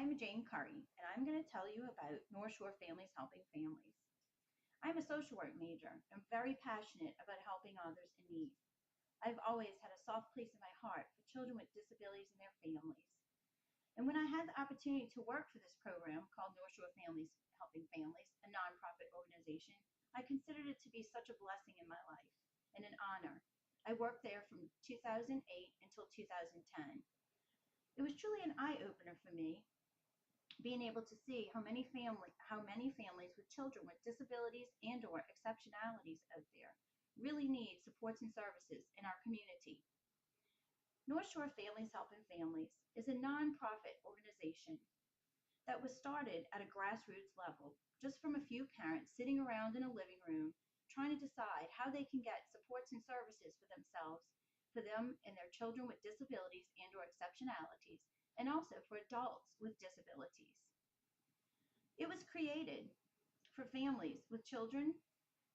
I'm Jane Curry, and I'm going to tell you about Northshore Families Helping Families. I'm a social work major. I'm very passionate about helping others in need. I've always had a soft place in my heart for children with disabilities and their families. And when I had the opportunity to work for this program called Northshore Families Helping Families, a nonprofit organization, I considered it to be such a blessing in my life and an honor. I worked there from 2008 until 2010. It was truly an eye-opener for me, being able to see how many families with children with disabilities and or exceptionalities out there really need supports and services in our community. Northshore Families Helping Families is a nonprofit organization that was started at a grassroots level, just from a few parents sitting around in a living room trying to decide how they can get supports and services for themselves, for them and their children with disabilities and or exceptionalities, and also for adults with disabilities. It was created for families with children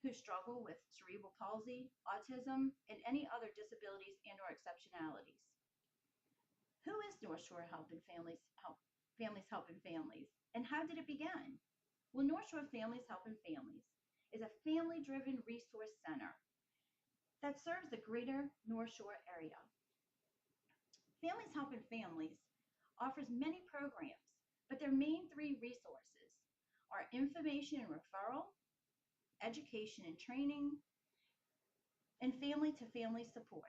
who struggle with cerebral palsy, autism, and any other disabilities and or exceptionalities. Who is Northshore Families Helping Families, and how did it begin? Well, Northshore Families Helping Families is a family-driven resource center that serves the greater North Shore area. Families Helping Families offers many programs, but their main three resources are information and referral, education and training, and family-to-family support.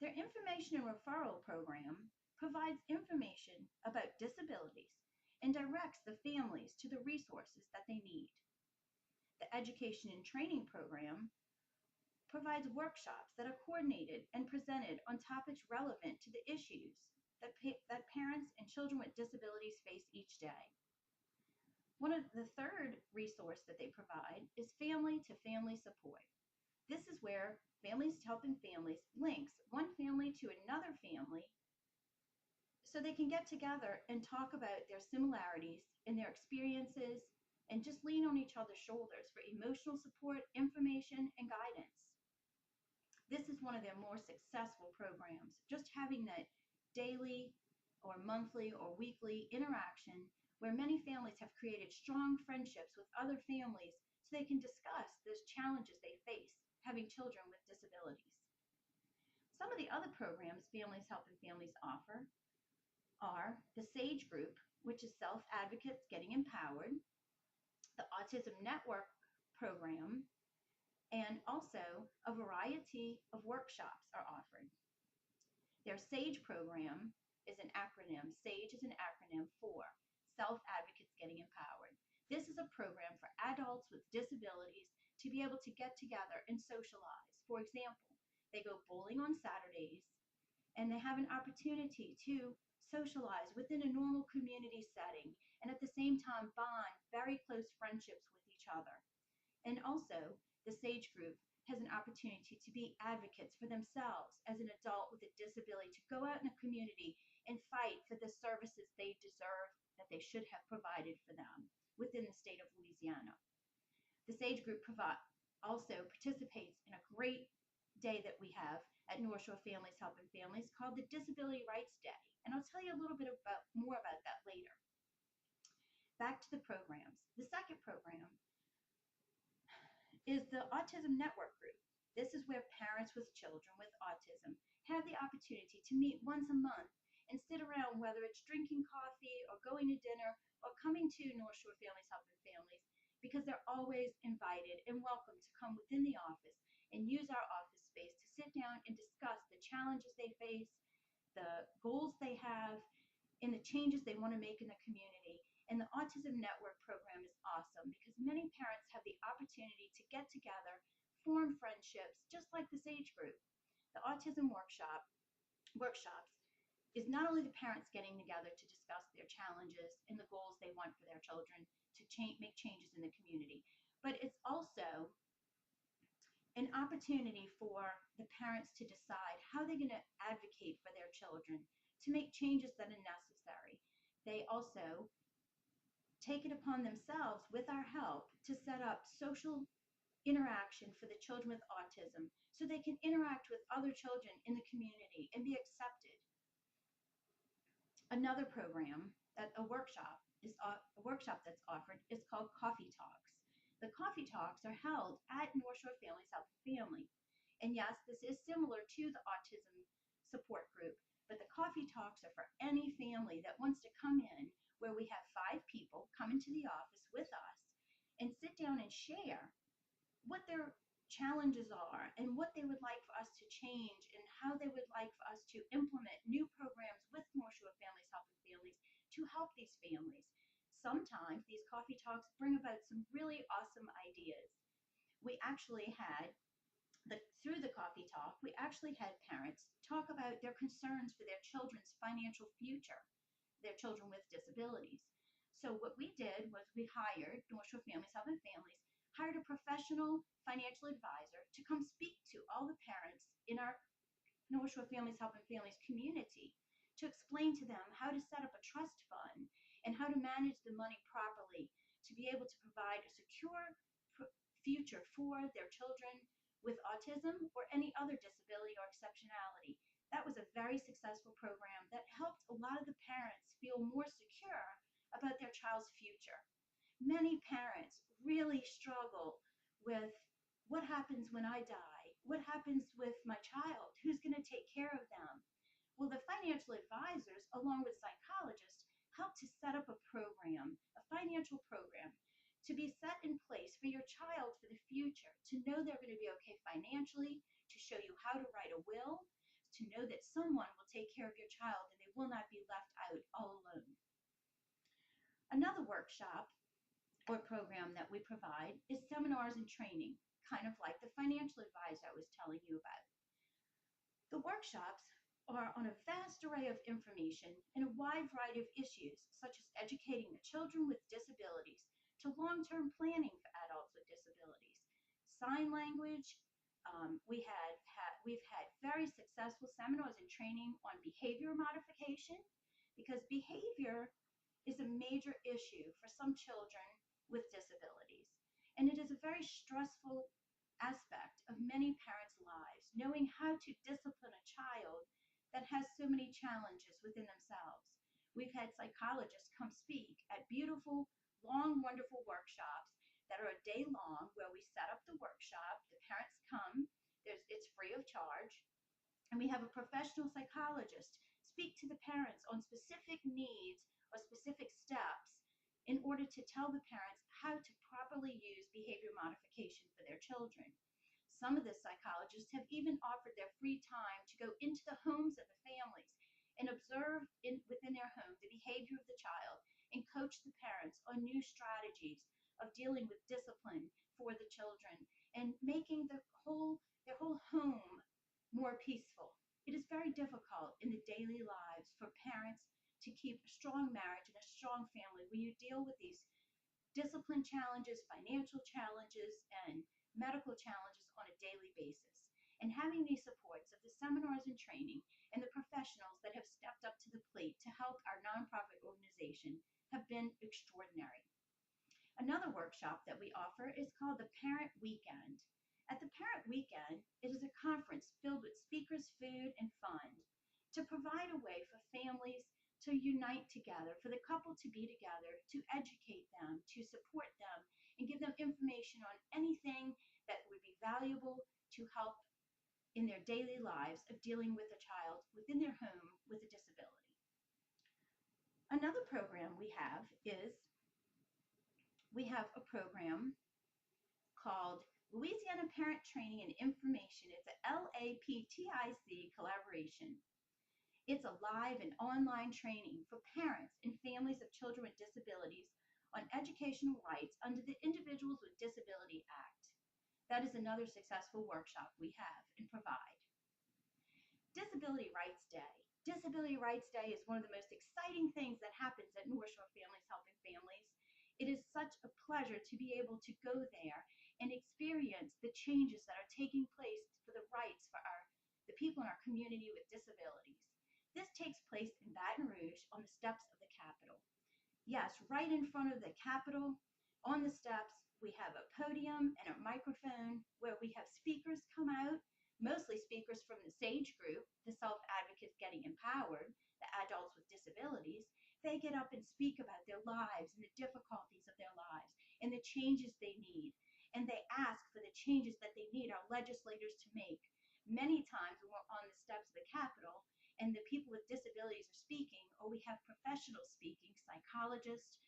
Their information and referral program provides information about disabilities and directs the families to the resources that they need. The education and training program provides workshops that are coordinated and presented on topics relevant to the issues that parents and children with disabilities face each day. The third resource that they provide is family-to-family support. This is where Families Helping Families links one family to another family so they can get together and talk about their similarities and their experiences and just lean on each other's shoulders for emotional support, information, and guidance. This is one of their more successful programs, just having that daily or monthly or weekly interaction where many families have created strong friendships with other families so they can discuss those challenges they face having children with disabilities. Some of the other programs Families Helping Families offer are the SAGE group, which is Self-Advocates Getting Empowered, the Autism Network program, and also a variety of workshops are offered. Their SAGE program is an acronym. SAGE is an acronym for Self-Advocates Getting Empowered. This is a program for adults with disabilities to be able to get together and socialize. For example, they go bowling on Saturdays, and they have an opportunity to socialize within a normal community setting, and at the same time bond very close friendships with each other. And also, the SAGE group has an opportunity to be advocates for themselves as an adult with a disability, to go out in the community and fight for the services they deserve, that they should have provided for them within the state of Louisiana. The SAGE group also participates in a great day that we have at Northshore Families Helping Families called the Disability Rights Day. And I'll tell you a little bit more about that later. Back to the programs. The second program is the Autism Network group. This is where parents with children with autism have the opportunity to meet once a month and sit around, whether it's drinking coffee or going to dinner or coming to Northshore Families Helping Families, because they're always invited and welcome to come within the office and use our office space to sit down and discuss the challenges they face, the goals they have, and the changes they want to make in the community. And the Autism Network program is awesome because many parents have the opportunity to get together, form friendships, just like the SAGE group. The Autism workshops is not only the parents getting together to discuss their challenges and the goals they want for their children to make changes in the community, but it's also an opportunity for the parents to decide how they're going to advocate for their children to make changes that are necessary. They also take it upon themselves, with our help, to set up social interaction for the children with autism so they can interact with other children in the community and be accepted. Another program that a workshop that's offered is called Coffee Talks. The Coffee Talks are held at North Shore Families Help Family. And yes, this is similar to the autism support group, but the Coffee Talks are for any family that wants to come in, where we have 5 people come into the office with us and sit down and share what their challenges are and what they would like for us to change and how they would like for us to implement new programs with North Shore Families Helping Families to help these families. Sometimes these coffee talks bring about some really awesome ideas. We actually had through the coffee talk, we actually had parents talk about their concerns for their children's financial future, their children with disabilities. So what we did was we hired North Shore Families Helping Families, hired a professional financial advisor to come speak to all the parents in our North Shore Families Helping Families community to explain to them how to set up a trust fund and how to manage the money properly to be able to provide a secure future for their children with autism or any other disability or exceptionality. That was a very successful program that helped a lot of the parents feel more secure about their child's future. Many parents really struggle with what happens when I die? What happens with my child? Who's going to take care of them? Well, the financial advisors, along with psychologists, help to set up a program, a financial program, to be set in place for your child for the future, to know they're going to be okay financially, to show you how to write a will, to know that someone will take care of your child and they will not be left out all alone. Another workshop or program that we provide is seminars and training, kind of like the financial advisor I was telling you about. The workshops are on a vast array of information and a wide variety of issues, such as educating the children with disabilities to long-term planning for adults with disabilities, sign language. We've had very successful seminars and training on behavior modification, because behavior is a major issue for some children with disabilities. And it is a very stressful aspect of many parents' lives, knowing how to discipline a child that has so many challenges within themselves. We've had psychologists come speak at beautiful, long, wonderful workshops that are a day long, where we set up the workshop, the parents come, it's free of charge, and we have a professional psychologist speak to the parents on specific needs or specific steps in order to tell the parents how to properly use behavior modification for their children. Some of the psychologists have even offered their free time to go into the homes of the families and observe within their home the behavior of the child and coach the parents on new strategies of dealing with discipline for the children and making their whole home more peaceful. It is very difficult in the daily lives for parents to keep a strong marriage and a strong family when you deal with these discipline challenges, financial challenges, and medical challenges on a daily basis. And having these supports of the seminars and training and the professionals that have stepped up to the plate to help our nonprofit organization have been extraordinary. Another workshop that we offer is called the Parent Weekend. At the Parent Weekend, it is a conference filled with speakers, food, and fun to provide a way for families to unite together, for the couple to be together, to educate them, to support them, and give them information on anything that would be valuable to help in their daily lives of dealing with a child within their home with a disability. Another program we have a program called Louisiana Parent Training and Information. It's a LAPTIC collaboration. It's a live and online training for parents and families of children with disabilities on educational rights under the Individuals with Disability Act. That is another successful workshop we have and provide. Disability Rights Day. Disability Rights Day is one of the most exciting things that happens at North Shore Families Helping Families. It is such a pleasure to be able to go there and experience the changes that are taking place for the rights for the people in our community with disabilities. This takes place in Baton Rouge on the steps of the Capitol. Yes, right in front of the Capitol, on the steps, we have a podium and a microphone where we have speakers come out, mostly speakers from the SAGE group, the self-advocates getting empowered, the adults with disabilities. They get up and speak about their lives and the difficulties of their lives and the changes they need. And they ask for the changes that they need our legislators to make. Many times when we're on the steps of the Capitol and the people with disabilities are speaking, or we have professionals speaking, psychologists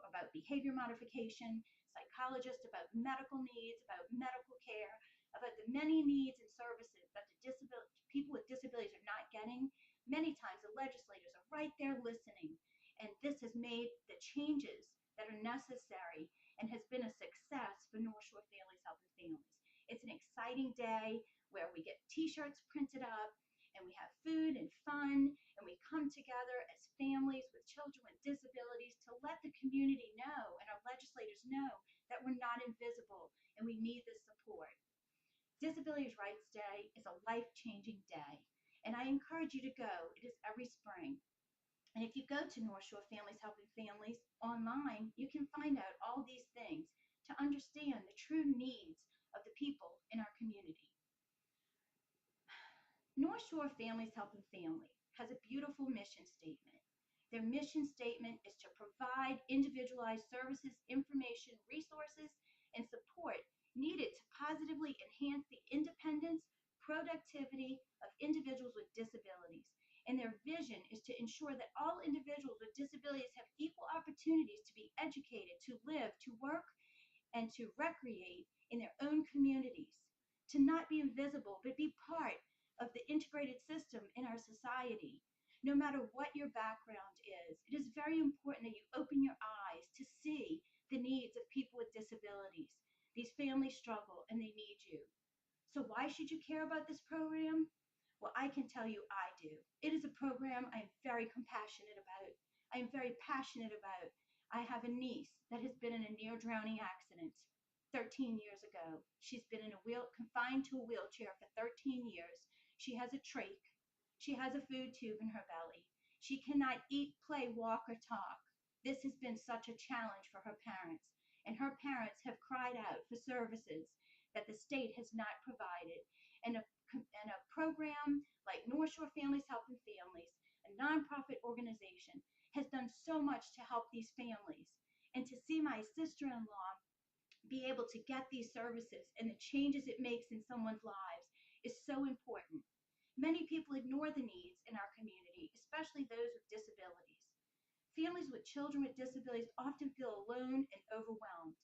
about behavior modification, psychologists about medical needs, about medical care, about the many needs and services that the people with disabilities are not getting. Many times the legislators are right there listening, and this has made the changes that are necessary and has been a success for North Shore Families Helping Families. It's an exciting day where we get t-shirts printed up and we have food and fun and we come together as families with children with disabilities to let the community know and our legislators know that we're not invisible and we need this support. Disabilities Rights Day is a life-changing day, and I encourage you to go. It is every spring. And if you go to North Shore Families Helping Families online, you can find out all these things to understand the true needs of the people in our community. North Shore Families Helping Families has a beautiful mission statement. Their mission statement is to provide individualized services, information, resources, and support needed to positively enhance the independence, productivity of individuals with disabilities. And their vision is to ensure that all individuals with disabilities have equal opportunities to be educated, to live, to work, and to recreate in their own communities, to not be invisible, but be part of the integrated system in our society. No matter what your background is, it is very important that you open your eyes to see the needs of people with disabilities. These families struggle and they need you. So why should you care about this program? Well, I can tell you I do. It is a program I am very compassionate about. I am very passionate about. I have a niece that has been in a near drowning accident 13 years ago. She's been confined to a wheelchair for 13 years. She has a trach. She has a food tube in her belly. She cannot eat, play, walk, or talk. This has been such a challenge for her parents, and her parents have cried out for services that the state has not provided. And a program like North Shore Families Helping Families, a nonprofit organization, has done so much to help these families. And to see my sister-in-law be able to get these services and the changes it makes in someone's lives is so important. Many people ignore the needs in our community, especially those with disabilities. Families with children with disabilities often feel alone and overwhelmed.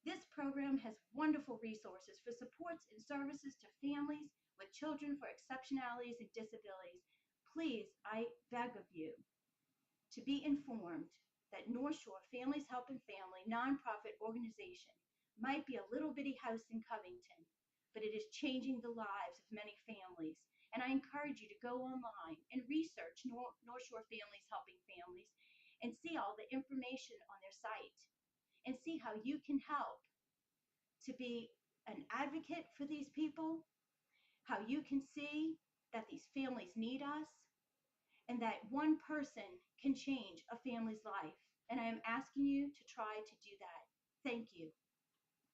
This program has wonderful resources for supports and services to families with children for exceptionalities and disabilities. Please, I beg of you to be informed that North Shore Families Helping Family nonprofit organization might be a little bitty house in Covington, but it is changing the lives of many families. And I encourage you to go online and research North Shore Families Helping Families and see all the information on their site and see how you can help to be an advocate for these people, how you can see that these families need us, and that one person can change a family's life. And I am asking you to try to do that. Thank you.